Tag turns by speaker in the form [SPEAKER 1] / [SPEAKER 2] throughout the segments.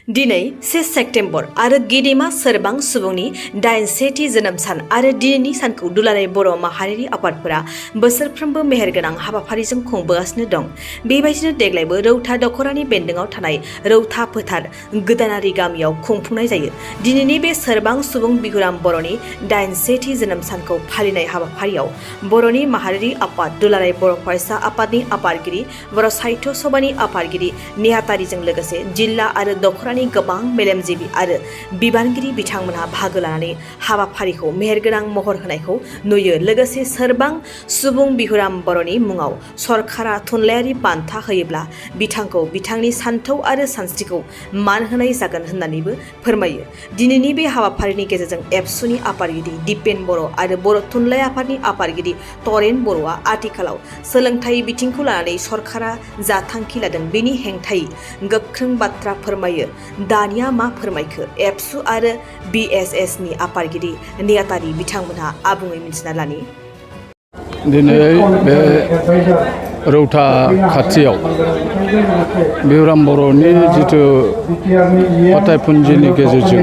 [SPEAKER 1] दिनै 1 सेप्तेम्बर आरो गेदेमा सोरबां सुबुंनि 87थि जोनोम सान आरो दिनैनि सानखौ दुलाराय बर' माहारियारि आफादफोरा बोसोरफ्रोमबो मेहेरगोनां हाबाफारिजों खुंबोगासिनो दं। बेबायदिनो देग्लायबो रौता दख'रानि बेन्दोंआव थानाय रौता फोथार गोदानारि गामियाव खुंफुंनाय जायो। दिनैनि बे सोरबां सुबुं बिहुराम बर'नि 87थि जोनोम सानखौ फालिनाय हाबाफारियाव बर'नि माहारियारि आफाद दुलाराय बर' फरायसा आफादनि आफादगिरि, बर' साहित्य सभानि आफादगिरि नेहाथारिजों लोगोसे जिल्ला आरो दख'रानि गोबां मेलेमजिबि आरो बिबानगिरि बिथांमोनहा बाहागो लानानै हाबाफारिखौ मेहेरगोनां महर होनायखौ नुयो। लोगोसे सोरबां सुबुं बिहुराम बर'नि मुङाव सरकारा थुनलाइयारि बान्था होयोब्ला बिथांखौ बिथांनि सान्थौ आरो सानस्रिखौ मान होनाय जागोन होननानैबो फोरमायो। दिनैनि बे हाबाफारिनि गेजेरजों एबसुनि आफादगिरि दिपेन बर' आरो बर' थुनलाइ आफादनि आफादगिरि तरेन बर'आ आथिखालाव सोलोंथाइ बिथिंखौ लानानै सरकारा जा थांखि लादों बेनि हेंथायै गोख्रों बाथ्रा फोरमायो। दानिया मा फोरमायखो एबसु आरो BSSनि आफादगिरि नेहाथारि बिथांमोनहा आबुङै मिथिना लानि।
[SPEAKER 2] दिनै बे रौता खाथियाव बिहुराम बर'नि जिथु फाथायफुनजिनि गेजेरजों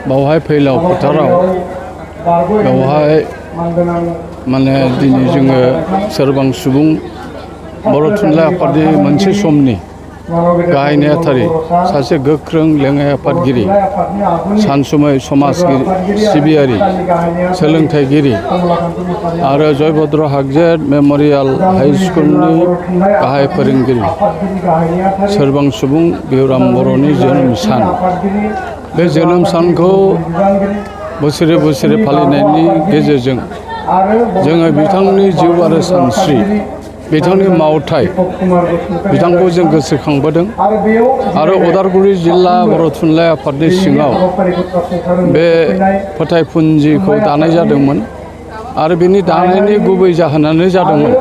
[SPEAKER 2] बावहाय फैलाव फोथाराव बेवहाय माने दिनै जोङो सोरबां सुबुं बर' थुनलाइ आफादनि मोनसे समनि गाहाय नेहाथारि, सासे गोख्रों लेङाइ आफादगिरि, सानसुमै समाज सिबियारि, सोलोंथाइगिरि आरो जयभद्र हागजेट मेम'रियेल हाइ स्कुलनि गाहाय फोरोंगिरि सोरबां सुबुं बिहुराम बर'नि जोनोम सान। बे जोनोम सानखौ बोसोरे बोसोरे फालिनायनि गेजेरजों जोङो बिथांनि जिउ आरो सानस्रि, बिथांनि मावथाय, बिथांखौ जों गोसोखांबोदों आरो उदालगुरि जिल्ला बर' थुनलाइ आफादनि सिङाव बे फोथायफुनजिखौ दानाय जादोंमोन आरो बेनि दानायनि गुबै जाहोनानो जादोंमोन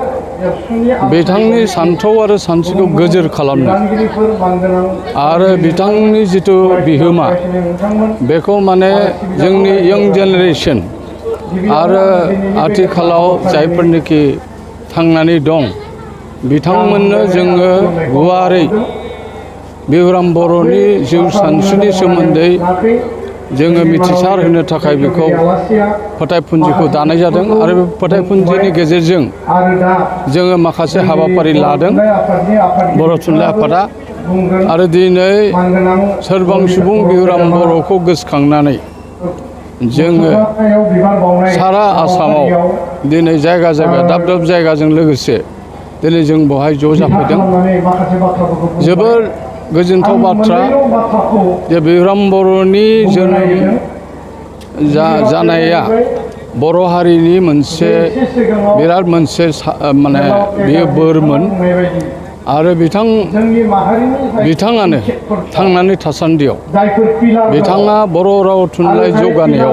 [SPEAKER 2] बिथांनि सान्थौ आरो सानस्रिखौ गोजोर खालामनो आरो बिथांनि जिथु बिहोमा बेखौ माने जोंनि यं जेनेरेसन आरो आथिखालाव जायफोरनिखि थांनानै दं बिथांमोननो जोङो गुवारै बिहुराम बर'नि जिउ सानस्रिनि सोमोन्दै जोङो मिथिसार होनो थाखाय बेखौ फोथायफुनजिखौ दानाय जादों आरो बे फोथायफुनजिनि गेजेरजों जोङो माखासे हाबाफारि लादों बर' थुनलाइ आफादा आरो दिनै सोरबां सुबुं बिहुराम बर'खौ गोसोखांनानै जोङो सारा आसामाव दिनै जायगा जायगा दाब दाब जायगाजों लोगोसे दिनै जों बेवहाय ज' जाफैदों। जोबोर गोजोनथाव बाथ्रा जे बिहुराम बर'नि जोनोम जानाया बर' हारिनि मोनसे बिराद मोनसे माने बेयो बोरमोन आरो बिथाङानो थांनानै थासान्दियाव बिथाङा बर' राव थुनलाइ जौगानायाव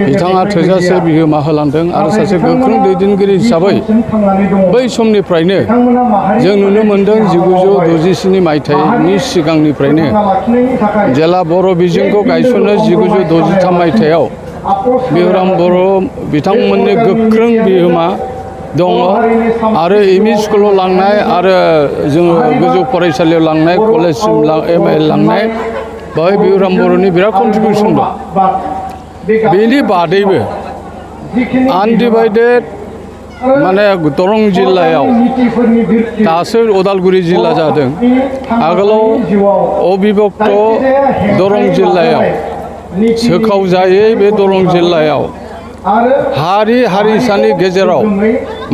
[SPEAKER 2] बिथाङा थोजासे बिहोमा होलांदों आरो सासे गोख्रों दैदेनगिरि हिसाबै बै समनिफ्रायनो जों नुनो मोन्दों 1967 मायथाइनि सिगांनिफ्रायनो जेला बर' बिजोंखौ गायसनो 1963 मायथाइयाव बिहुराम बर' बिथांमोननि गोख्रों बिहोमा दङ आरो एमइ स्कुलाव लांनाय आरो जोङो गोजौ फरायसालियाव लांनाय कलेजसिम MA लांनाय बेवहाय बिहुराम बर'नि बिराद कन्ट्रिबिउसन दं। बेनि बादैबो आनडिभाइडेड माने दरं जिल्लायाव दासो उदालगुरि जिल्ला जादों, आगोलाव अबिभक्त दरं जिल्लायाव सोखावजायै बे दरं जिल्लायाव हारि हारिसानि गेजेराव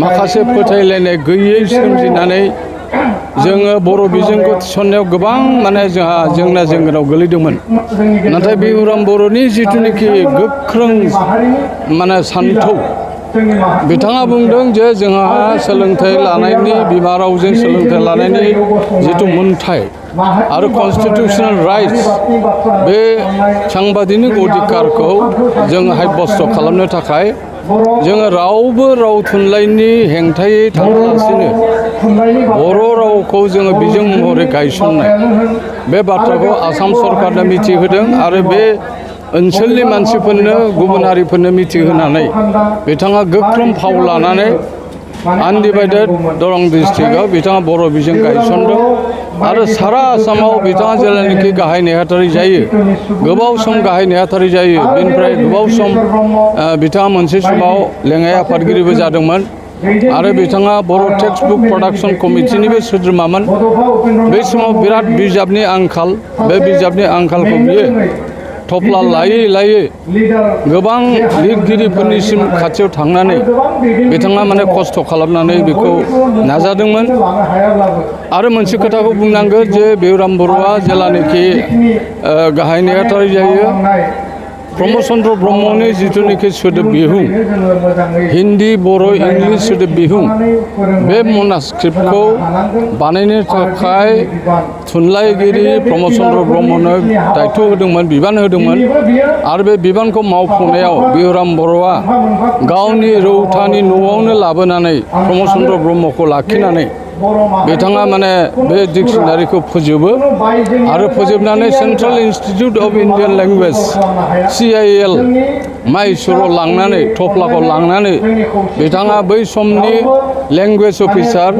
[SPEAKER 2] माखासे फोथायलायनाय गैयै सोमजिनानै जोङो बर' बिजोंखौ थिसननायाव गोबां माने जोंहा जेंना जेंगोनाव गोलैदोंमोन। नाथाय बिहुराम बर'नि जिथुनिखि गोख्रों माने सान्थौ, बिथाङा बुंदों जे जोंहा सोलोंथाइ लानायनि बिमा रावजों सोलोंथाइ लानायनि जिथु मोनथाय आरो कनस्टिटिउसनेल राइट्स बे सांबादिक अधिकारखौ जों हायबस्त खालामनो थाखाय जोङो रावबो राव थुनलाइनि हेंथायै थाङालासिनो बर' रावखौ जोङो बिजों महरै गायसननाय बे बाथ्राखौ आसाम सरकारनो मिथिहोदों आरो बे ओनसोलनि मानसिफोरनो गुबुन हारिफोरनो मिथिहोनानै बिथाङा गोख्रों फाव लानानै आनडिभाइडेड दरं डिस्ट्रिक्टआव बिथाङा बर' बिजों गायसनदों आरो सारा आसामाव बिथाङा जेब्लानाखि गाहाय नेहाथारि जायो गोबाव सम गाहाय नेहाथारि जायो बेनिफ्राय गोबाव सम बिथाङा मोनसे समाव लेङाइ आफादगिरिबो जादोंमोन आरो बिथाङा बर' टेक्स्ट बुक प्रडाक्शन कमिटिनिबो सोद्रोमामोन बे समाव बिराद बिजाबनि आंखाल बे बिजाबनि आंखालखौ बियो थफ्ला लायै लायै गोबां लिरगिरिफोरनिसिम खाथियाव थांनानै बिथाङा माने खस्थ' खालामनानै बेखौ नाजादोंमोन आरो मोनसे खोथाखौ बुंनांगोन जे बिहुराम बर'आ जेलानाखि गाहाय नेहाथारि जायो प्रमद चन्द्र ब्रह्मनि जिथुनाखि सोदोब बिहुं हिन्दी बर' इंलिश सोदोब बिहुं बे मनास्क्रिप्टखौ बानायनो थाखाय थुनलाइगिरि प्रमद चन्द्र ब्रह्मनो दायथ' होदोंमोन बिबान होदोंमोन आरो बे बिबानखौ मावफुंनायाव बिहुराम बर'आ गावनि रौथानि न'आवनो लाबोनानै प्रमद चन्द्र ब्रह्मखौ लाखिनानै बिथाङा माने बे डिक्सनारिखौ फोजोबो आरो फोजोबनानै central institute of Indian language CIL माइसुराव लांनानै थफ्लाखौ लांनानै बिथाङा बै समनि लेंगुवेज अफिसार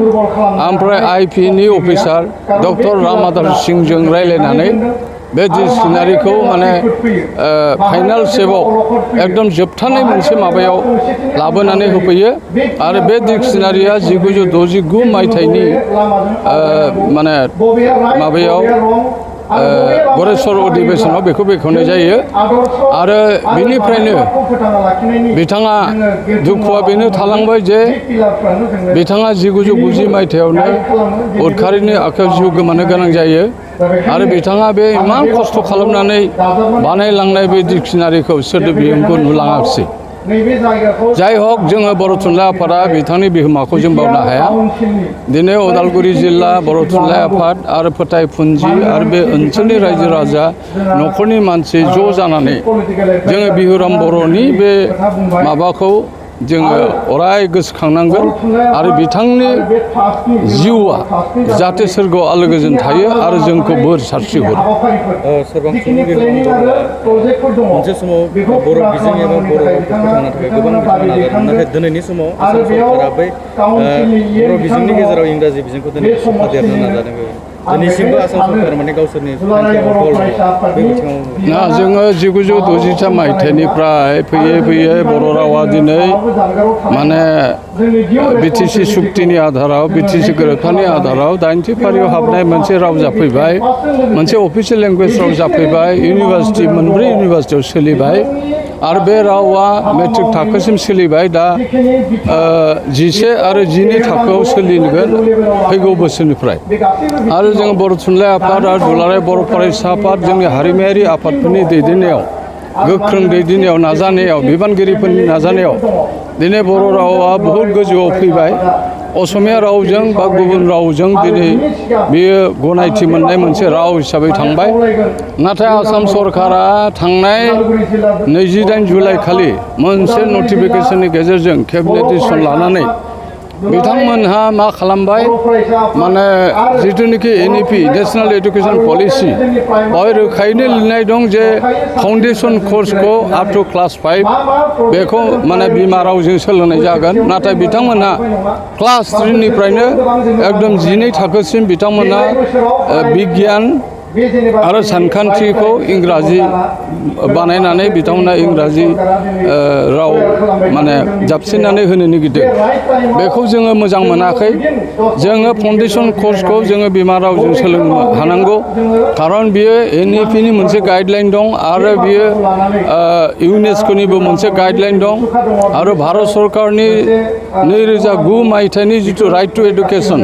[SPEAKER 2] ओमफ्राय IPनि अफिसार डक्टर रामाधर सिंहजों रायज्लायनानै बे डिक्सनारिखौ माने फाइनाल सेबाव एकदम जोबथानाय मोनसे माबायाव लाबोनानै होफैयो आरो बे डिक्सनारिया 1969 मायथाइनि माने माबायाव गरेस्वर अधिवेशनाव बेखौ बेखेवनाय जायो आरो बेनिफ्रायनो बिथाङा दुखुआ बेनो थालांबाय जे बिथाङा 1990 मायथाइयावनो उदखारिनि आखायाव जिउ गोमानो गोनां जायो आरो बिथाङा बे इमान खस्थ' खालामनानै बानायलांनाय बे डिक्सनारिखौ सोदोब बिहुंखौ नुलाङाखिसै जाय हक जोङो बर' थुनलाइ आफादा बिथांनि बिहोमाखौ जों बावनो हाया दिनै उदालगुरि जिल्ला बर' थुनलाइ आफाद आरो फोथायफुनजि आरो बे ओनसोलनि रायजो राजा न'खरनि मानसि ज' जानानै जोङो बिहुराम बर'नि बे माबाखौ जोङो अराय गोसोखांनांगोन आरो बिथांनि जिउआ जाहाथे सोरगोआव आलो गोजोन थायो आरो जोंखौ बोर सारस्रिहरो
[SPEAKER 3] मोनसे समाव बर' बिजों एबा बर' रावखौ फोथांनो थाखाय गोबां बिथांमोना नाजादों नाथाय दिनैनि समाव आसाम सरकारा बै बर' बिजोंनि गेजेराव इंराजि बिजोंखौ दिनै सोफादेरनो नाजादों दिनैसिमबो आसाम सरकारा माने गावसोरनि बे बिथिङाव
[SPEAKER 2] जोङो 1960 मायथाइनिफ्राय फैयै फैयै बर' रावा दिनै माने BTC सुक्तिनि आधाराव BTC गोरोबथानि आधाराव 80 फारियाव हाबनाय मोनसे राव जाफैबाय मोनसे अफिसियेल लेंगुवेज राव जाफैबाय इउनिभार्सिटि मोनब्रै इउनिभार्सिटियाव सोलिबाय आरो बे रावा मेट्रिक थाखोसिम सोलिबाय दा 11 आरो 12 थाखोआव सोलिगोन फैगौ बोसोरनिफ्राय आरो जों बर' थुनलाइ आफाद आरो दुलाराय बर' फरायसा आफाद जोंनि हारिमायारि आफादफोरनि दैदेननायाव गोख्रों दैदेननायाव नाजानायाव बिबानगिरिफोरनि नाजानायाव दिनै बर' रावा बहुद गोजौआव फैबाय असमिया रावजों बा गुबुन रावजों दिनै बेयो गनायथि मोननाय मोनसे राव हिसाबै थांबाय नाथाय आसाम सरकारा थांनाय 28 जुलाइ खालि मोनसे नटिफिकेसननि गेजेरजों केबिनेट डिसिसन लानानै बिथांमोनहा मा खालामबाय माने जिथुनिखि NEP नेशनेल एडुकेशन पलिसि बेवहाय रोखायैनो लिरनाय दं जे फाउन्डेसन कर्सखौ आप टु क्लास 5 बेखौ माने बिमा रावजों सोलोंनाय जागोन नाथाय बिथांमोनहा क्लास 3 निफ्रायनो एकदम 12 थाखोसिम बिथांमोनहा बिगियान आरो सानखान्थिखौ इंराजि बानायनानै बिथांमोना इंराजि राव माने जाबसिननानै होनो नागिरदों बेखौ जोङो मोजां मोनाखै जोङो फाउन्डेसन कर्सखौ जोङो बिमा रावजों सोलोंनो हानांगौ खारन बियो NEPनि मोनसे गाइडलाइन दं आरो बियो इउनेस्क'निबो मोनसे गाइडलाइन दं आरो भारत सरकारनि 2009 मायथाइनि जिथु राइट टु एडुकेसन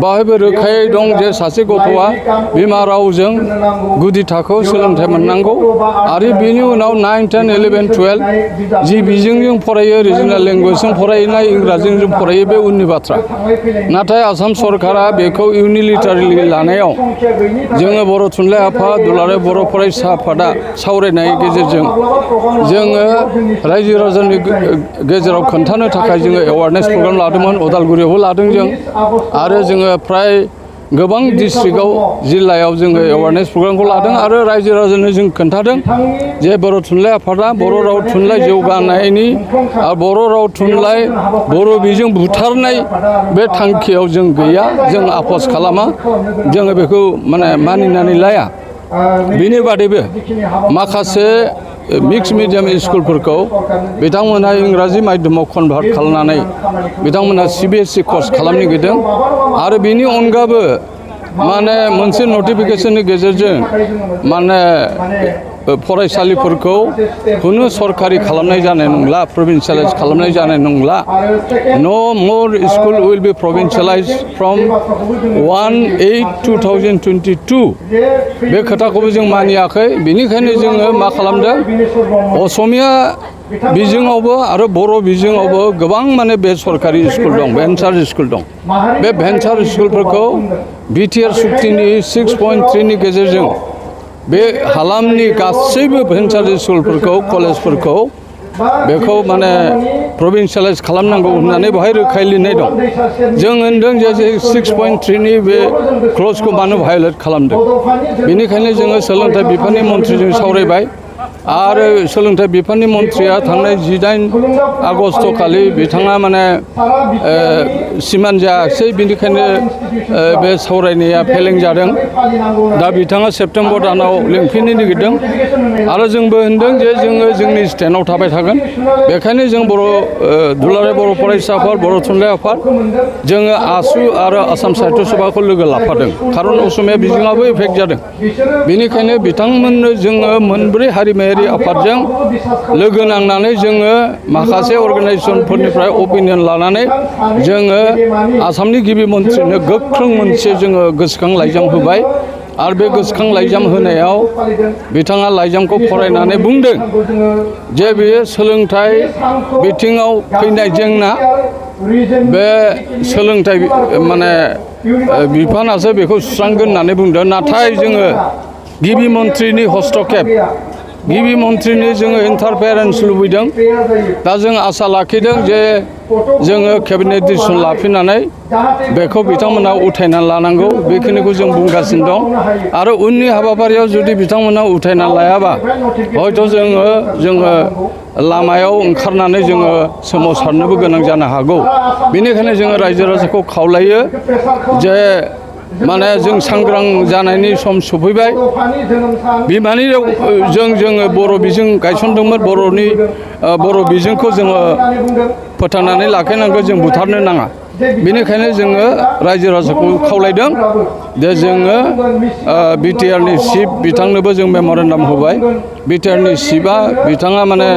[SPEAKER 2] बेवहायबो रोखायै दं जे सासे गथ'आ बिमा रावजों गुदि थाखोआव सोलोंथाइ मोननांगौ आरो बेनि उनाव 9, 10, 11, 12 जि बिजोंजों फरायो रिजनेल लेंगुवेजजों फरायनाय इंराजिजों फरायो बे उननि बाथ्रा नाथाय आसाम सरकारा बेखौ इउनिलिटारिलि लानायाव जोङो बर' थुनलाइ आफाद दुलाराय बर' फरायसा आफादा सावरायनायनि गेजेरजों जोङो रायजो राजानि गेजेराव खोन्थानो थाखाय जोङो एवारनेस प्रग्राम लादोंमोन उदालगुरियावबो लादों जों आरो जोङो फ्राय गोबां डिस्ट्रिक्टआव जिल्लायाव जोङो एवारनेस प्रग्रामखौ लादों आरो रायजो राजानो जों खोन्थादों जे बर' थुनलाइ आफादा बर' राव थुनलाइ जौगानायनि आरो बर' राव थुनलाइ बर' बिजों बुथारनाय बे थांखियाव जों गैया, जों आफस खालामा, जोङो बेखौ माने मानिनानै लाया। बिनि बादैबो माखासे मिक्स मिडियाम स्कुलफोरखौ बिथांमोनहा इंराजि माध्यमाव कनभार्ट खालामनानै बिथांमोनहा CBSE कर्स खालामनो नागिरदों आरो बिनि अनगाबो माने मोनसे नटिफिकेसननि गेजेरजों माने फरायसालिफोरखौ खुनु सरकारि खालामनाय जानाय नंला, प्रभिन्सियेलाइज खालामनाय जानाय नंला। No more school will be provincialise from 1/8/2022 बे खोथाखौबो जों मानियाखै। बेनिखायनो जोङो मा खालामदों, असमिया बिजोङावबो आरो बर' बिजोङावबो गोबां माने बे सरकारि स्कुल दं, भेन्सार स्कुल दं। बे भेन्सार स्कुलफोरखौ BTR सुक्तिनि 6.3नि गेजेरजों बे हालामनि गासैबो भेन्सार स्कुलफोरखौ कलेजफोरखौ बेखौ माने प्रभिन्सियेलाइज खालामनांगौ होननानै बेवहाय रोखायै लिरनाय दं। जों होनदों जे 6.3नि बे क्लजखौ मानो भायलेट खालामदों। बेनिखायनो जोङो सोलोंथाइ बिफाननि मन्थ्रिजों सावरायबाय आरो सोलोंथाइ बिफाननि मन्थ्रिया थांनाय 18 आगस्ट खालि बिथाङा माने सिमान जायाखिसै, बेनिखायनो बे सावरायनाया फेलें जादों। दा बिथाङा सेप्तेम्बर दानाव लिंफिननो नागिरदों आरो जोंबो होनदों जे जोङो जोंनि स्टेन्डआव थाबाय थागोन। बेखायनो जों दुलाराय बर' फरायसा आफाद, बर' थुनलाइ आफाद, जोङो आसु आरो आसाम साहित्य सभाखौ लोगो लाफादों, खारन असमिया बिजोङाबो एफेक्ट जादों। बेनिखायनो बिथांमोननो जोङो मोनब्रै हारिमायारि आफादजों लोगो नांनानै जोङो माखासे अर्गानाइजेसनफोरनिफ्राय अपिनियन लानानै जोङो आसामनि गिबि मन्थ्रिनो गोख्रों मोनसे जोङो गोसोखां लाइजाम होबाय आरो बे गोसोखां लाइजाम होनायाव बिथाङा लाइजामखौ फरायनानै बुंदों जे बेयो सोलोंथाइ बिथिङाव फैनाय जेंना, बे सोलोंथाइ माने बिफानासो बेखौ सुस्रांगोन होननानै बुंदों। नाथाय जोङो गिबि मन्थ्रिनि हस्तक्षेप, गिबि मन्थ्रिनि जोङो इन्टारफेरेन्स लुबैदों। दा जों आसा लाखिदों जे जोङो केबिनेट डिसिसन लाफिननानै बेखौ बिथांमोना उथायनानै लानांगौ, बेखिनिखौ जों बुंगासिनो दं। आरो उननि हाबाफारियाव जुदि बिथांमोना उथायना लायाबा हयथ' जोङो लामायाव ओंखारनानै जोङो सोमावसारनोबो गोनां जानो हागौ। बेनिखायनो जोङो रायजो राजाखौ खावलायो जे माने जों सांग्रां जानायनि सम सफैबाय। बिमानि जोङो बर' बिजों गायसनदोंमोन, बर' बिजोंखौ जोङो फोथांनानै लाखिनांगौ, जों बुथारनो नाङा। बेनिखायनो जोङो रायजो राजाखौ खावलायदों जे जोङो BTRनि चिफ बिथांनोबो जों मेम'रेन्डाम होबाय। BTRनि चिफआ बिथाङा माने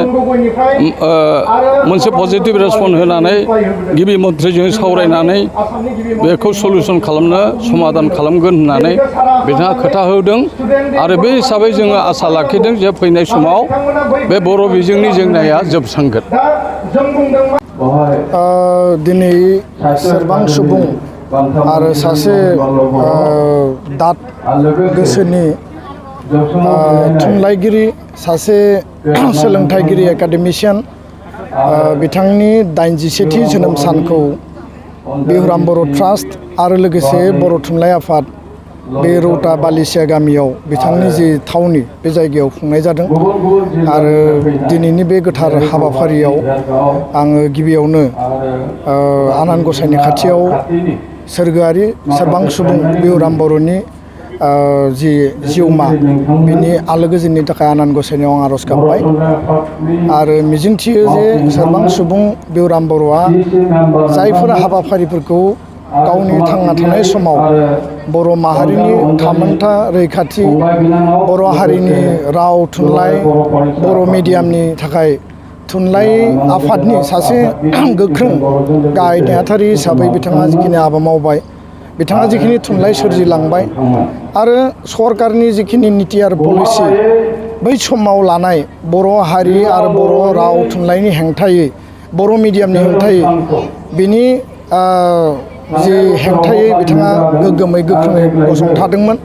[SPEAKER 2] मोनसे पजिटिभ रेसपन्स होनानै गिबि मन्थ्रिजों सावरायनानै बेखौ सलिउसन खालामनो समाधान खालामगोन होननानै बिथाङा खोथा होदों। आरो बे हिसाबै जोङो आसा लाखिदों जे फैनाय समाव बे बर' बिजोंनि जेंनाया जोबस्रांगोन।
[SPEAKER 4] दिनै सोरबां सुबुं आरो सासे दाद गोसोनि थुनलाइगिरि, सासे सोलोंथाइगिरि, एकाडेमिशियान, बिथांनि 81थि जोनोम सानखौ बिहुराम बर' ट्रास्ट आरो लोगोसे बर' थुनलाइ आफाद बे रौता बालिसिया गामियाव बिथांनि जि थावनि बे जायगायाव खुंनाय जादों। आरो दिनैनि बे गोथार हाबाफारियाव आङो गिबियावनो आनान गसाइनि खाथियाव सोरगोआरि सोरबां सुबुं बिहुराम बर'नि जि जिउमा बिनि आलो गोजोननि थाखाय आनान गसाइनियाव आं आर'ज गाबबाय आरो मिजिंथियो जे सोरबां सुबुं बिहुराम बर'आ जायफोर हाबाफारिफोरखौ गावनि थांना थानाय समाव बर' माहारिनि थामोनथा रैखाथि, बर' हारिनि राव थुनलाइ, बर' मिडियामनि थाखाय थुनलाइ आफादनि सासे गोख्रों गाहाय नेहाथारि हिसाबै बिथाङा जिखिनि हाबा मावबाय, बिथाङा जिखिनि थुनलाइ सोरजिलांबाय आरो सरकारनि जिखिनि निति आरो पलिसि बै समाव लानाय बर' हारि आरो बर' राव थुनलाइनि हेंथायै, बर' मिडियामनि हेंथायै, बिनि जि हेंथायै बिथाङा गोग्गोमै गोख्रोङै गसंथादोंमोन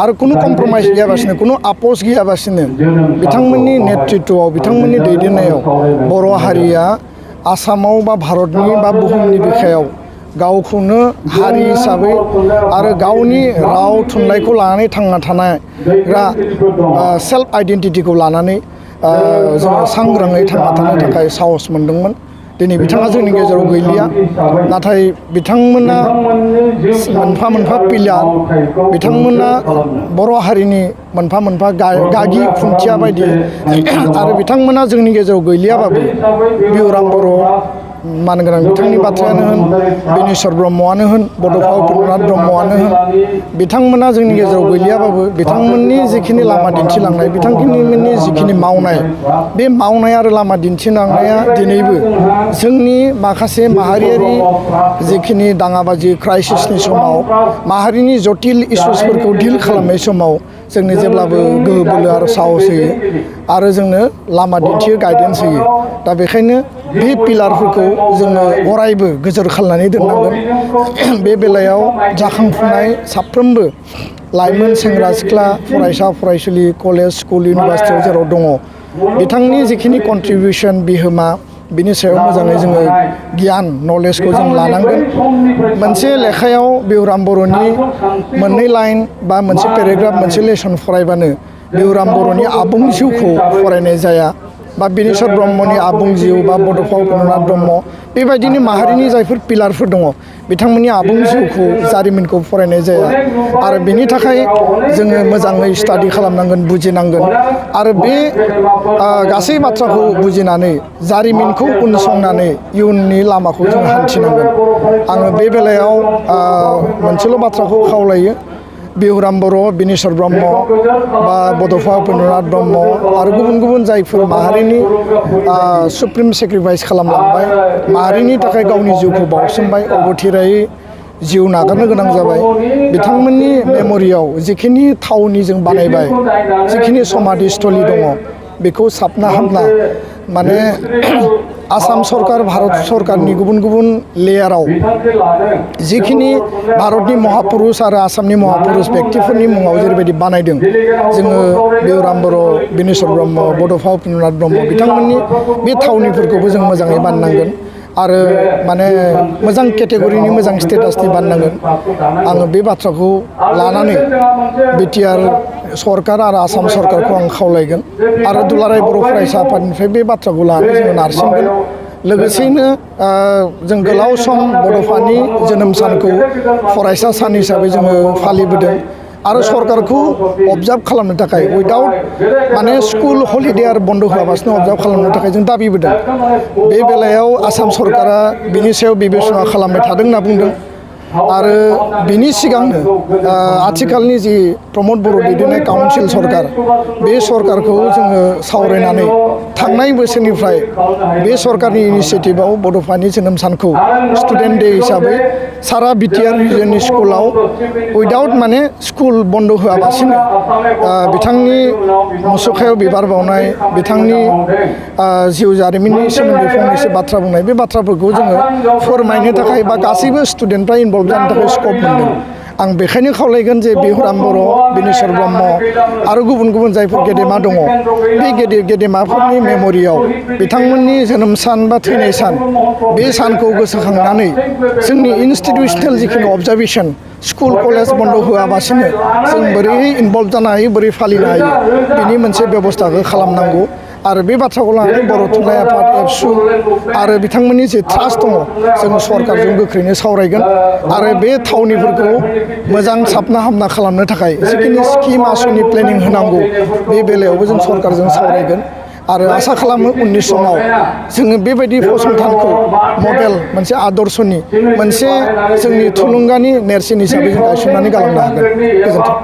[SPEAKER 4] आरो कुनु कमप्रमाइस गैयाबासिनो, कुनु आपस गैयाबासिनो बिथांमोननि नेतृत्वआव, बिथांमोननि दैदेननायाव बर' हारिया आसामाव बा भारतनि बा बुहुमनि बिखायाव गावखौनो हारि हिसाबै आरो गावनि राव थुनलाइखौ लानानै थांना थानायग्रा सेल्फ आइडेन्टिटिखौ लानानै जोङो सांग्राङै थांना थानो थाखाय साहस मोनदोंमोन। दिनै बिथाङा जोंनि गेजेराव गैलिया, नाथाय बिथांमोना मोनफा मोनफा पिलार, बिथांमोना बर' हारिनि मोनफा मोनफा गागि खुन्थिया बायदि आरो बिथांमोना जोंनि गेजेराव गैलियाबाबो बिहुराम बर' मानगोनां बिथांनि बाथ्रायानो होन, बिनेश्वर ब्रह्मआनो होन, बड'फा उपेन्द्रनाथ ब्रह्मआनो होन, बिथांमोना जोंनि गेजेराव गैलियाबाबो बिथांमोननि जिखिनि लामा दिन्थिलांनाय, बिथांमोननि जिखिनि मावनाय, बे मावनाय आरो लामा दिन्थिलांनाया दिनैबो जोंनि माखासे माहारियारि जिखिनि दाङाबाजि क्राइसिसनि समाव माहारिनि जटिल इसुसफोरखौ डिल खालामनाय समाव जोंनो जेब्लाबो गोहो बोलो आरो साहस होयो आरो जोंनो लामा दिन्थियो, गाइडेन्स होयो। दा बेखायनो बे पिलारफोरखौ जोङो अरायबो गोजोर खालामनानै दोननांगोन। बे बेलायाव जाखांफुनाय साफ्रोमबो लाइमोन सेंग्रा सिख्ला, फरायसा फरायसुलि, कलेज स्कुल इउनिभार्सिटियाव जेराव दङ, बिथांनि जिखिनि कन्ट्रिबिउसन बिहोमा, बिनि सायाव मोजाङै जोङो गियान नलेजखौ जों लानांगोन। मोनसे लेखायाव बिहुराम बर'नि मोननै लाइन बा मोनसे पेराग्राफ, मोनसे लेसन फरायबानो बिहुराम बर'नि आबुं जिउखौ फरायनाय जाया, बा बिनेश्वर ब्रह्मनि आबुं जिउ, बा बड'फा उपेन्द्रनाथ ब्रह्म, बेबायदिनो माहारिनि जायफोर पिलारफोर दङ बिथांमोननि आबुं जिउखौ, जारिमिनखौ फरायनाय जाया। आरो बेनि थाखाय जोङो मोजाङै स्टाडि खालामनांगोन, बुजिनांगोन आरो बे गासै बाथ्राखौ बुजिनानै जारिमिनखौ उनसंनानै इयुननि लामाखौ जों हान्थिनांगोन। आङो बे बेलायाव मोनसेल' बाथ्राखौ खावलायो, बिहुराम बर', बिनेश्वर ब्रह्म बा बड'फा उपेन्द्रनाथ ब्रह्म आरो गुबुन गुबुन जायफोर माहारिनि सुप्रिम सेक्रिफाइस खालामलांबाय, माहारिनि थाखाय गावनि जिउखौ बाउसोमबाय, अबथिरायै जिउ नागारनो गोनां जाबाय, बिथांमोननि मेम'रियाव जिखिनि थावनि जों बानायबाय, जिखिनि समाधि स्थलि दङ, बेखौ साबना हामना माने आसाम सरकार, भारत सरकारनि गुबुन गुबुन लेयाराव जिखिनि भारतनि महापुरुष आरो आसामनि महापुरुष व्यक्तिफोरनि मुङाव जेरैबायदि बानायदों, जोङो बिहुराम बर', बिनेश्वर ब्रह्म, बड'फा उपेन्द्रनाथ ब्रह्म बिथांमोननि बे थावनिफोरखौबो जों मोजाङै बानायनांगोन आरो माने मोजां केटेगरिनि, मोजां स्टेटासनि बानायनांगोन। आङो बे बाथ्राखौ लानानै बिटिआर सरकार आरो आसाम सरकारखौ आं खावलायगोन आरो दुलाराय बर' फरायसा आफादनिफ्राय बे बाथ्राखौ लानानै जोङो नारसिनगोन। लोगोसेयैनो जों गोलाव सम बड'फानि जोनोम सानखौ फरायसा सान हिसाबै जोङो फालिबोदों आरो सरकारखौ अबजार्भ खालामनो थाखाय उइदाउट माने स्कुल हलिडे आरो बन्द होआबासिनो अबजार्भ खालामनो थाखाय जों दाबिबोदों। बे बेलायाव आसाम सरकारा बिनि सायाव बिबेचना खालामबाय थादों होनना बुंदों आरो बिनि सिगांनो आथिखालनि जि प्रमद बर' दैदेननाय काउन्सिल सरकार, बे सरकारखौ जोङो सावरायनानै थांनाय बोसोरनिफ्राय बे सरकारनि इनिसियेटिभआव बड'फानि जोनोम सानखौ स्टुडेन्ट डे हिसाबै सारा बिटिआर रिजननि स्कुलाव उइदाउट माने स्कुल बन्द होआबासिनो बिथांनि मुसुखायाव बिबार बावनाय, बिथांनि जिउ जारिमिननि सोमोन्दै फंनैसो बाथ्रा बुंनाय, बे बाथ्राफोरखौ जोङो फोरमायनो थाखाय बा गासैबो स्टुडेन्टफ्रा इनभल्भ जानो थाखाय स्कप मोनदों। आं बेखायनो खावलायगोन जे बिहुराम बर', बिनेश्वर ब्रह्म आरो गुबुन गुबुन जायफोर गेदेमा दङ, बे गेदेमाफोरनि मेम'रियाव बिथांमोननि जोनोम सान बा थैनाय सान, बे सानखौ गोसोखांनानै जोंनि इनस्टिटिउसनेल जिखिनि अबजारभेसन, स्कुल कलेज बन्द होआबासिनो जों बोरै इनभल्भ जानो हायो, बोरै फालिनो हायो, बिनि मोनसे बेब'स्थाखौ खालामनांगौ। आरो बे बाथ्राखौ लानानै बर' थुनलाइ आफाद, एबसु आरो बिथांमोननि जे ट्रास्ट दङ, जों सरकारजों गोख्रैनो सावरायगोन आरो बे थावनिफोरखौ मोजां साबना हामना खालामनो थाखाय जिखिनि स्किम आसुनि प्लेनिं होनांगौ, बे बेलायावबो जों सरकारजों सावरायगोन आरो आसा खालामो उननि समाव जोङो बेबायदि फसंथानखौ मडेल, मोनसे आदर्शनि, मोनसे जोंनि थुलुंगानि नेरसोन हिसाबै जों गायसननानै गालांनो हागोन। गोजोन्थों।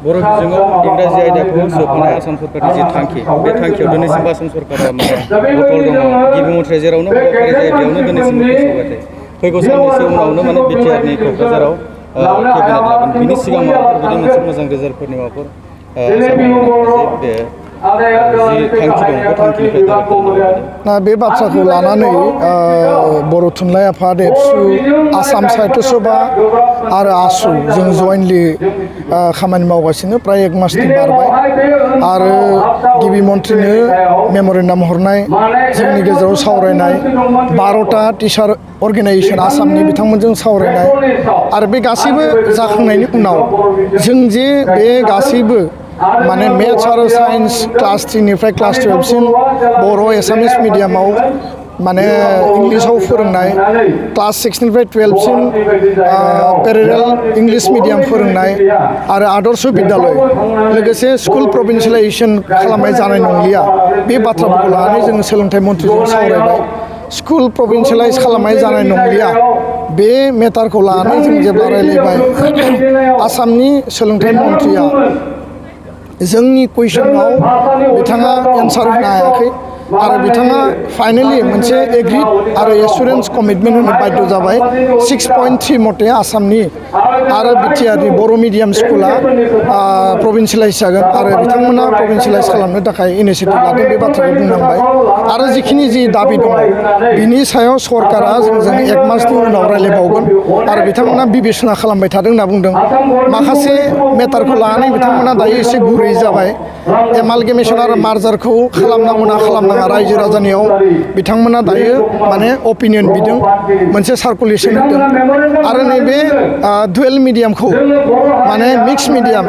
[SPEAKER 3] बर' बिजोङाव इंराजि आयदाखौ सोफानाय आसाम सरकारनि जि थांखि, बे थांखियाव दिनैसिमबो आसाम सरकारा माने बथल दङ। गिबि मन्थ्रिया जेरावनो हाबाफारि जायो बेयावनो दिनैसिमबो फोसावबाय थायो। फैगौ साननैसो उनावनो माने बिटिआरनि क'क्राझाराव केबिनेट लागोन। बिनि सिगां माबाफोर बिदि मोनसे मोजां रिजाल्टफोरनि माबाफोर आसा दङ नामा जे बे जि थांखि दं बे थांखिनिफ्राय
[SPEAKER 4] दा बे बाथ्राखौ लानानै बर' थुनलाइ आफाद एबसु आसाम साहित्य सभा आरो आसु जों जयेन्टलि खामानि मावगासिनो प्राय 1 मासनि बारबाय आरो गिबि मन्थ्रिनो मेम'रेन्डाम हरनाय जोंनि गेजेराव सावरायनाय 12टा टिचार अर्गेनाइजेसन आसामनि बिथांमोनजों सावरायनाय आरो बे गासैबो जाखांनायनि उनाव जों जे बे गासैबो माने मेथ्स आरो साइन्स क्लास 3 निफ्राय क्लास 12 सिम बर' एसामिस मिडियामाव माने इंलिसाव फोरोंनाय क्लास 6 निफ्राय 12 सिम पेरेरेल इंलिश मिडियाम फोरोंनाय आरो आदर्श विद्यालय लोगोसे स्कुल प्रभिन्सियेलाइजेसन खालामनाय जानाय नंलिया बे बाथ्राफोरखौ लानानै जों सोलोंथाइ मन्थ्रिजों सावरायबाय स्कुल प्रभिन्सियेलाइज खालामनाय जानाय नंलिया बे मेटारखौ लानानै जों जेब्ला रायलायबाय आसामनि सोलोंथाइ मन्थ्रिया जोंनि कुइसनाव बिथाङा एन्सार होनो हायाखै आरो बिथाङा फाइनेलि मोनसे एग्रिड आरो एसुरेन्स कमिटमेन्ट होनो बाध्य जाबाय 6.3 मथे आसामनि आरो बिटिआरनि बर' मिडियाम स्कुला प्रभिन्सियेलाइज जागोन आरो बिथांमोना प्रभिन्सियेलाइज खालामनो थाखाय इनिसियेटिभ लादों बे बाथ्राखौ बुंनांबाय आरो जिखिनि जि दाबि दङ बिनि सायाव सरकारा जोंजों 1 मासनि उनाव रायलायबावगोन आरो बिथांमोना बिबेसना खालामबाय थादों होनना बुंदों माखासे मेटारखौ लानानै बिथांमोना दायो एसे गुरै जाबाय एमालगेमेसन आरो मार्जारखौ खालामनांगौ ना खालामनाङा रायजो राजानियाव बिथांमोना दायो माने अपिनियन बिदों मोनसे सार्कुलेसन होदों आरो नैबे डुवेल मिडियामखौ माने मिक्स मिडियाम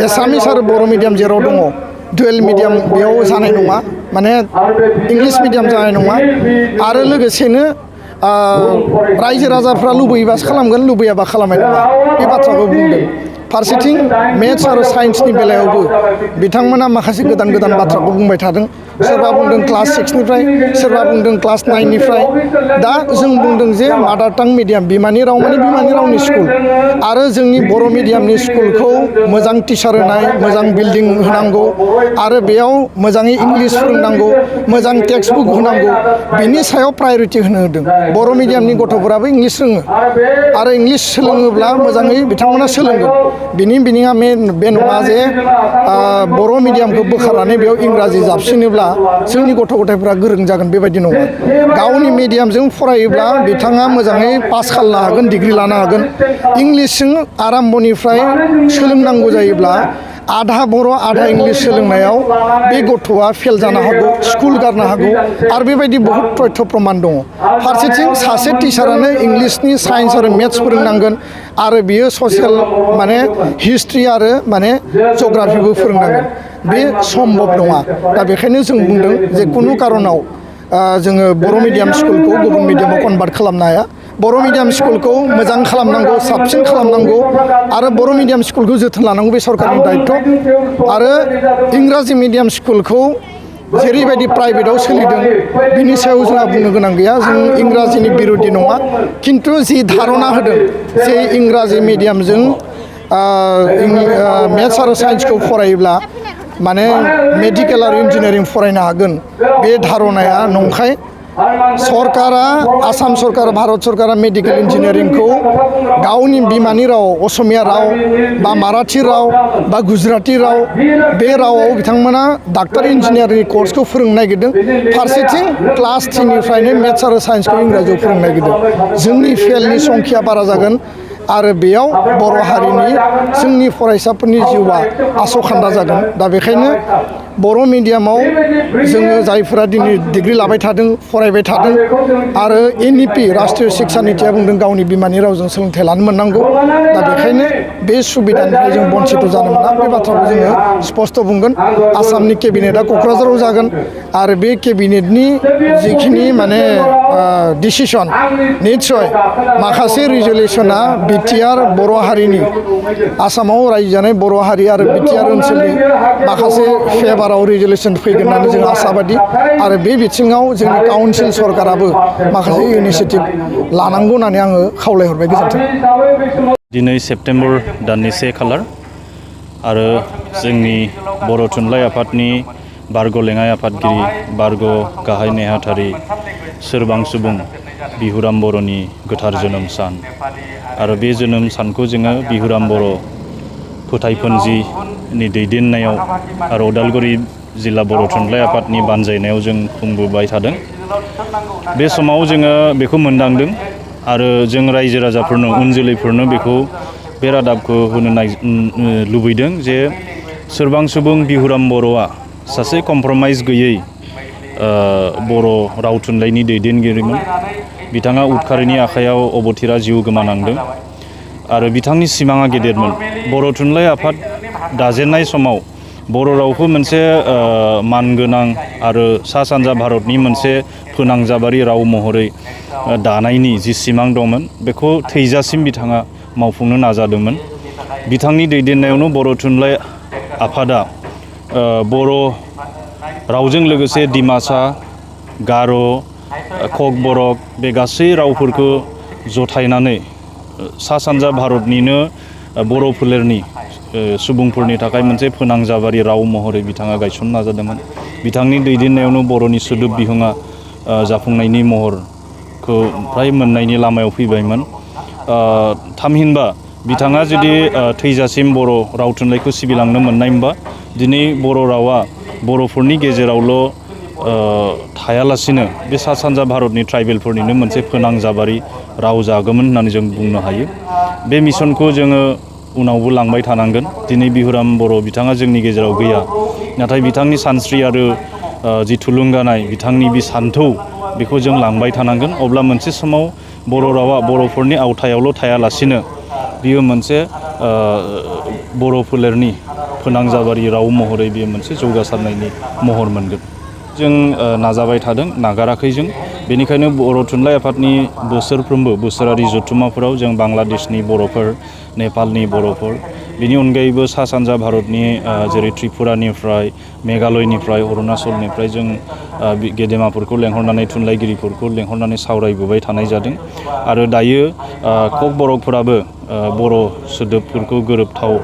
[SPEAKER 4] एसामिस आरो बर' मिडियाम जेराव दङ डुवेल मिडियाम बेयाव जानाय नङा माने इंलिश मिडियाम जानाय नङा आरो लोगोसेनो रायजो राजाफ्रा लुबैयोबासो खालामगोन लुबैयाबा खालामनाय नङा बे बाथ्राखौ बुंदों फारसेथिं मेथ्स आरो साइन्सनि बेलायावबो बिथांमोना माखासे गोदान गोदान बाथ्राखौ बुंबाय थादों सोरबा बुंदों क्लास 6 निफ्राय सोरबा बुंदों क्लास 9 निफ्राय दा जों बुंदों जे मादार टां मिडियाम बिमानि राव माने बिमानि रावनि स्कुल आरो जोंनि बर' मिडियामनि स्कुलखौ मोजां टिचार होनाय मोजां बिल्डिं होनांगौ आरो बेयाव मोजाङै इंलिश फोरोंनांगौ मोजां टेक्सट बुक होनांगौ बिनि सायाव प्रायरिटि होनो होदों बर' मिडियामनि गथ'फोराबो इंलिश रोङो आरो इंलिश सोलोङोब्ला मोजाङै बिथांमोना सोलोंगोन बिनि बिनिङा बे नङा जे बर' मिडियामखौ बोखारनानै बेयाव इंराजि जाबसिनोब्ला जोंनि गथ' गथायफ्रा गोरों जागोन बेबायदि नङा गावनि मिडियामजों फरायोब्ला बिथाङा मोजाङै पास खालामनो हागोन डिग्रि लानो हागोन इंलिशजों आराम्भनिफ्राय सोलोंनांगौ जायोब्ला आधा बर' आधा इंलिश सोलोंनायाव बे गथ'आ फेल जानो हागौ स्कुल गारनो हागौ आरो बेबायदि बहुत तथ्य प्रमाण दङ फारसेथिं सासे टिचारानो इंलिशनि साइन्स आरो मेथ्स फोरोंनांगोन आरो बियो ससियेल माने हिस्ट्रि आरो माने जग्राफिबो फोरोंनांगोन बे सम्भब नङा दा बेखायनो जों बुंदों जे खुनु कारनाव जोङो बर' मिडियाम स्कुलखौ गुबुन मिडियामाव कनभार्ट खालामनो हाया बर' मिडियाम स्कुलखौ मोजां खालामनांगौ साबसिन खालामनांगौ आरो बर' मिडियाम स्कुलखौ जोथोन लानांगौ बे सरकारनि दायित्व आरो इंराजि मिडियाम स्कुलखौ जेरैबायदि प्राइभेटाव सोलिदों बिनि सायाव जोंहा बुंनो गोनां गैया जों इंराजिनि बिरोधि नङा खिन्थु जि धारना होदों जे इंराजि मिडियामजों मेथ्स आरो साइन्सखौ फरायोब्ला माने मेडिकेल आरो इन्जिनियारिं फरायनो हागोन बे धारनाया नंखाय सरकारा आसाम सरकार भारत सरकारा मेडिकेल इन्जिनियारिंखौ गावनि बिमानि राव असमिया राव बा माराठी राव बा गुजराती राव बे रावाव बिथांमोना डाक्टार इन्जिनियारिंनि कर्सखौ फोरोंनो नागिरदों फारसेथिं क्लास 3 निफ्रायनो मेथ्स आरो साइन्सखौ इंराजियाव फोरोंनो नागिरदों जोंनि फेलनि संख्या बारा जागोन आरो बेयाव बर' हारिनि जोंनि फरायसाफोरनि जिउआ आसखान्दा जागोन दा बेखायनो बर' मिडियामाव जोङो जायफोरा दिनै डिग्री लाबाय थादों फरायबाय थादों आरो NEP राष्ट्रीय शिक्षा नीतिया बुंदों गावनि बिमानि रावजों सोलोंथाइ लानो मोननांगौ दा बेखायनो बे सुबिदानिफ्राय जों बन्चित जानो मोना बे बाथ्राखौ जोङो स्पष्ट बुंगोन आसामनि केबिनेटआ क'क्राझाराव जागोन आरो बे केबिनेटनि जिखिनि माने डिसिसन निस्सय माखासे रिजलिउसना बिटिआर बर' हारिनि आसामाव रायजो जानाय बर' हारि आरो बिटिआर ओनसोलनि माखासे फेभाराव रिजलिउसन फैगोन होननानै जों आसाबादि आरो बे बिथिङाव जोंनि काउन्सिल सरकाराबो माखासे इनिसियेटिभ लानांगौ होननानै आङो खावलायहरबाय गोजोन्थों
[SPEAKER 5] दिनै सेप्तेम्बर दाननि 1 खालार आरो जोंनि बर' थुनलाइ आफादनि बारग' लेङाइ आफादगिरि बारग' गाहाय नेहाथारि सोरबां सुबुं बिहुराम बर'नि गोथार जोनोम सान आरो बे जोनोम सानखौ जोङो बिहुराम बर' फोथायफोनजिनि दैदेननायाव आरो उदालगुरि जिल्ला बर' थुनलाइ आफादनि बानजायनायाव जों खुंबोबाय थादों। बे समाव जोङो बेखौ मोनदांदों आरो जों रायजो राजाफोरनो उन जोलैफोरनो बेखौ बे रादाबखौ होनो लुबैदों जे सोरबां सुबुं बिहुराम बर'आ सासे कमप्रमाइज गैयै बर' राव थुनलाइनि दैदेनगिरिमोन। बिथाङा उदखारिनि आखायाव अबथिरा जिउ गोमानांदों आरो बिथांनि सिमाङा गेदेरमोन। बर' थुनलाइ आफाद दाजेननाय समाव बर' रावखौ मोनसे मानगोनां आरो सा सानजा भारतनि मोनसे फोनांजाबारि राव महरै दानायनि जि सिमां दंमोन बेखौ थैजासिम बिथाङा मावफुंनो नाजादोंमोन। बिथांनि दैदेननायावनो बर' थुनलाइ आफादा बर' रावजों लोगोसे डिमासा, गार', ककबरक बे गासै रावफोरखौ जथायनानै सा सानजा भारतनिनो बर' फोलेरनि सुबुंफोरनि थाखाय मोनसे फोनांजाबारि राव महरै बिथाङा गायसननो नाजादोंमोन। बिथांनि दैदेननायावनो बर'नि सोदोब बिहुङा जाफुंनायनि महरखौ फ्राय मोननायनि लामायाव फैबायमोन। थामहिनबा बिथाङा जुदि थैजासिम बर' राव थुनलाइखौ सिबिलांनो मोननायमोनबा दिनै बर' रावा बर'फोरनि गेजेरावल' थायालासिनो बे सा सानजा भारतनि ट्राइबेलफोरनिनो मोनसे फोनांजाबारि राव जागौमोन होननानै जों बुंनो हायो। बे मिशनखौ जोङो उनावबो लांबाय थानांगोन। दिनै बिहुराम बर' बिथाङा जोंनि गेजेराव गैया, नाथाय बिथांनि सानस्रि आरो जि थुलुंगानाय बिथांनि बे सान्थौ बेखौ जों लांबाय थानांगोन। अब्ला मोनसे समाव बर' रावा बर'फोरनि आवथायावल' थायालासिनो बियो मोनसे बर' फोलेरनि फोनांजाबारि राव महरै बियो मोनसे जौगासारनायनि महर मोनगोन। जों नाजाबाय थादों, नागाराखै जों। बेनिखायनो बर' थुनलाइ आफादनि बोसोरफ्रोमबो बोसोरारि जथुम्माफोराव जों बांलादेशनि बर'फोर, नेपालनि बर'फोर, बेनि अनगायैबो सा सानजा भारतनि जेरै त्रिपुरानिफ्राय, मेघालयनिफ्राय, अरुणाचलनिफ्राय जों गेदेमाफोरखौ लेंहरनानै थुनलाइगिरिफोरखौ लेंहरनानै सावरायबोबाय थानाय जादों। आरो दायो ककबरकफोराबो बर' सोदोबफोरखौ गोरोबथाव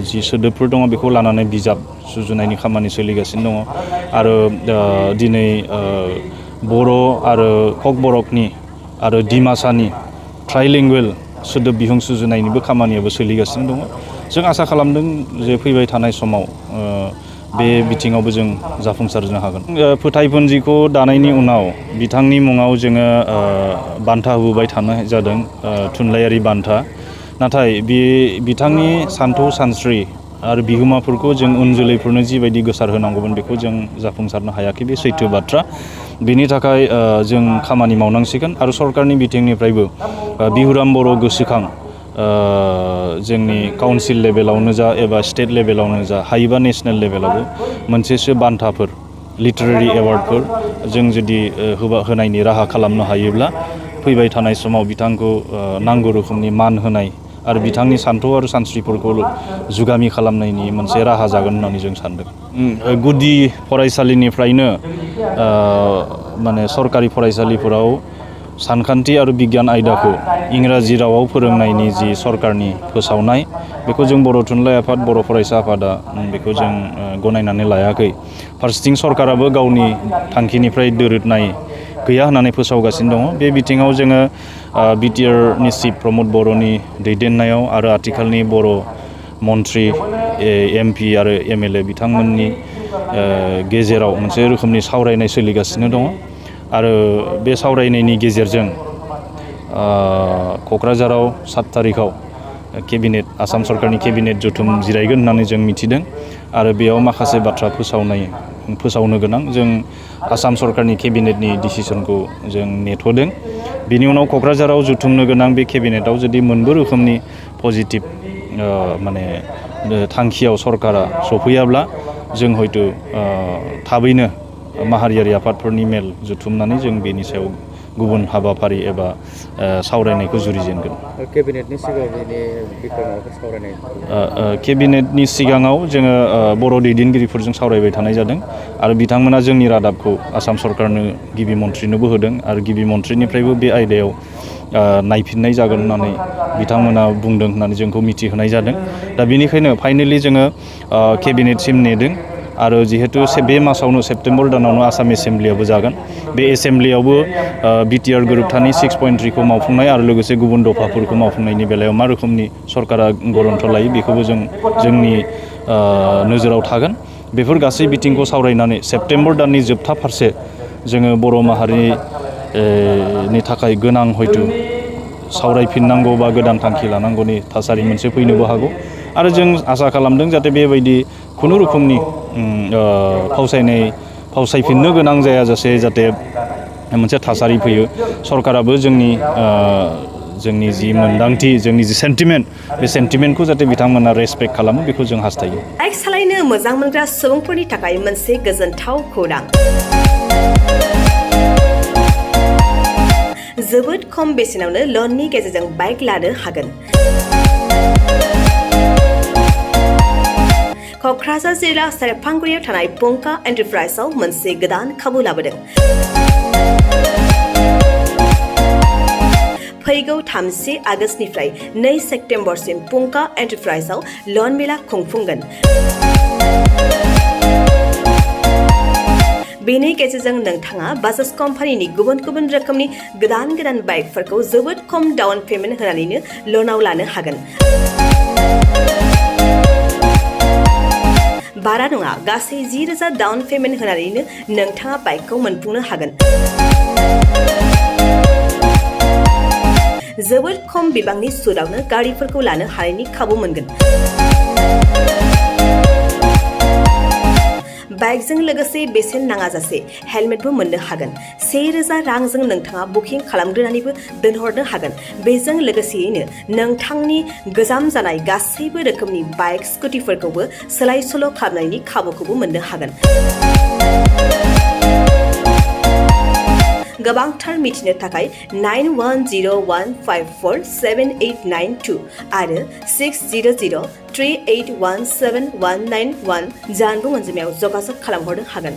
[SPEAKER 5] जि सोदोबफोर दङ बेखौ लानानै बिजाब सुजुनायनि खामानि सोलिगासिनो दङ। आरो दिनै बर' आरो ककबरकनि आरो डिमासानि ट्राइलिंगुवेल सोदोब बिहुं सुजुनायनिबो खामानियाबो सोलिगासिनो दङ। जों आसा खालामदों जे फैबाय थानाय समाव बे बिथिङावबो जों जाफुंसार जानो हागोन। फोथायपुन्जिखौ दानायनि उनाव बिथांनि मुङाव जोङो बान्था होबोबाय थानाय जादों, थुनलाइयारि बान्था। नाथाय बिथांनि सान्थौ सानस्रि आरो बिहोमाफोरखौ जों उन जोलैफोरनो जिबायदि गोसार होनांगौमोन बेखौ जों जाफुंसारनो हायाखै, बे सैथो बाथ्रा। बेनि थाखाय जों खामानि मावनांसिगोन आरो सरकारनि बिथिंनिफ्रायबो बिहुराम बर' गोसोखां जोंनि काउन्सिल लेभेलावनो जा एबा स्टेट लेभेलावनो जा, हायोबा नेसनेल लेभेलावबो मोनसेसो बान्थाफोर, लिटारेरि एवार्डफोर जों जुदि होनायनि राहा खालामनो हायोब्ला फैबाय थानाय समाव बिथांखौ नांगौ रोखोमनि मान होनाय आरो बिथांनि सान्थौ आरो सानस्रिफोरखौ जुगामि खालामनायनि मोनसे राहा जागोन होननानै जों सानदों। गुदि फरायसालिनिफ्रायनो माने सरकारि फरायसालिफोराव सानखान्थि आरो बिगियान आयदाखौ इंराजि रावाव फोरोंनायनि जि सरकारनि फोसावनाय बेखौ जों बर' थुनलाइ आफाद, बर' फरायसा आफादा बेखौ जों गनायनानै लायाखै। फारसेथिं सरकाराबो गावनि थांखिनिफ्राय दोरोदनाय गैया होननानै फोसावगासिनो दङ। बे बिथिङाव जोङो बिटिआरनि चिफ प्रमद बर'नि दैदेननायाव आरो आथिखालनि बर' मन्त्रि, एमपि आरो एमएलए बिथांमोननि गेजेराव मोनसे रोखोमनि सावरायनाय सोलिगासिनो दङ। आरो बे सावरायनायनि गेजेरजों क'क्राझाराव 7 तारिखआव आसाम सरकारनि केबिनेट जथुम जिरायगोन होननानै जों मिथिदों। आरो बेयाव माखासे बाथ्रा फोसावनो गोनां, जों आसाम सरकारनि केबिनेटनि डिसिसनखौ जों नेथ'दों। बिनि उनाव क'क्राझाराव जुथुमनो गोनां बे केबिनेटआव जुदि मोनबो रोखोमनि पजिटिभ माने थांखियाव सरकारा सफैयाब्ला जों हयथ' थाबैनो माहारियारि आफादफोरनि मेल जुथुमनानै जों बेनि सायाव गुबुन हाबाफारि एबा सावरायनायखौ जुरिजेनगोन।
[SPEAKER 3] केबिनेटनि सिगाङाव बेनि बिखय माबाफोर सावरायनाय?
[SPEAKER 5] केबिनेटनि सिगाङाव जोङो बर' दैदेनगिरिफोरजों सावरायबाय थानाय जादों आरो बिथांमोना जोंनि रादाबखौ आसाम सरकारनो गिबि मन्थ्रिनोबो होदों आरो गिबि मन्थ्रिनिफ्रायबो बे आयदायाव नायफिननाय जागोन होननानै बिथांमोना बुंदों होननानै जोंखौ मिथिहोनाय जादों। दा बेनिखायनो फाइनेलि जोङो केबिनेटसिम नेदों आरो जिहेतु बे मासावनो सेप्तेम्बर दानावनो आसाम एसेम्ब्लियाबो जागोन। बे एसेम्ब्लियावबो बिटिआर गोरोबथानि 6.3खौ मावफुंनाय आरो लोगोसे गुबुन दफाफोरखौ मावफुंनायनि बेलायाव मा रोखोमनि सरकारा गरन्थ लायो बेखौबो जोंनि नोजोराव थागोन। बेफोर गासै बिथिंखौ सावरायनानै सेप्तेम्बर दाननि जोबथा फारसे जोङो बर' माहारिनि थाखाय गोनां हयथ' सावरायफिननांगौ बा गोदान थांखि लानांगौनि थासारि मोनसे फैनोबो हागौ आरो जों आसा खालामदों जाहाथे बेबायदि खुनुरुखुमनि फावसायफिननो गोनां जायाजासे जाहाथे मोनसे थासारि फैयो सरकाराबो जोंनि जि मोन्दांथि जोंनि जि सेन्टिमेन्ट बे सेन्टिमेन्टखौ जाहाथे बिथांमोना रेसपेक्ट खालामो बेखौ जों हास्थायो।
[SPEAKER 1] बाइक सालायनो मोजां मोनग्रा सुबुंफोरनि थाखाय मोनसे गोजोनथाव खौरां। जोबोद खम बेसेनावनो लननि गेजेरजों बाइक लानो हागोन। क'क्राझार जिल्ला सेरफांगुरियाव थानाय पंका एन्टारप्राइजआव मोनसे गोदान खाबु लाबोदों। फैगौ 30 आगस्तनिफ्राय 2 सेप्तेम्बरसिम पंका एन्टारप्राइजआव लन मेला खुंफुंगोन। बेनि गेजेरजों नोंथाङा बाजाज कम्पानिनि गुबुन गुबुन रोखोमनि गोदान बाइकफोरखौ जोबोद खम डाउन पेमेन्ट होनानैनो लनाव लानो हागोन। बारा नङा, गासै 10,000 डाउन पेमेन्ट होनानैनो नोंथाङा बाइकखौ मोनफुंनो हागोन। जोबोद खम बिबांनि सुदआवनो गारिफोरखौ लानो हानायनि खाबु मोनगोन। बाइकजों लोगोसे बेसेन नाङाजासे हेलमेटबो मोननो हागोन। 1,000 रांजों नोंथाङा बुकिं खालामग्रोनानैबो दोनहरनो हागोन। बेजों लोगोसेयैनो नोंथांनि गोजाम जानाय गासैबो रोखोमनि बाइक स्कुटिफोरखौबो सोलाय सोल' खालामनायनि खाबुखौबो मोननो हागोन। गोबांथार मिथिनो थाखाय 9101547892 आरो 60038171191 जानबुं अनजिमायाव जगाजग खालामहरनो हागोन।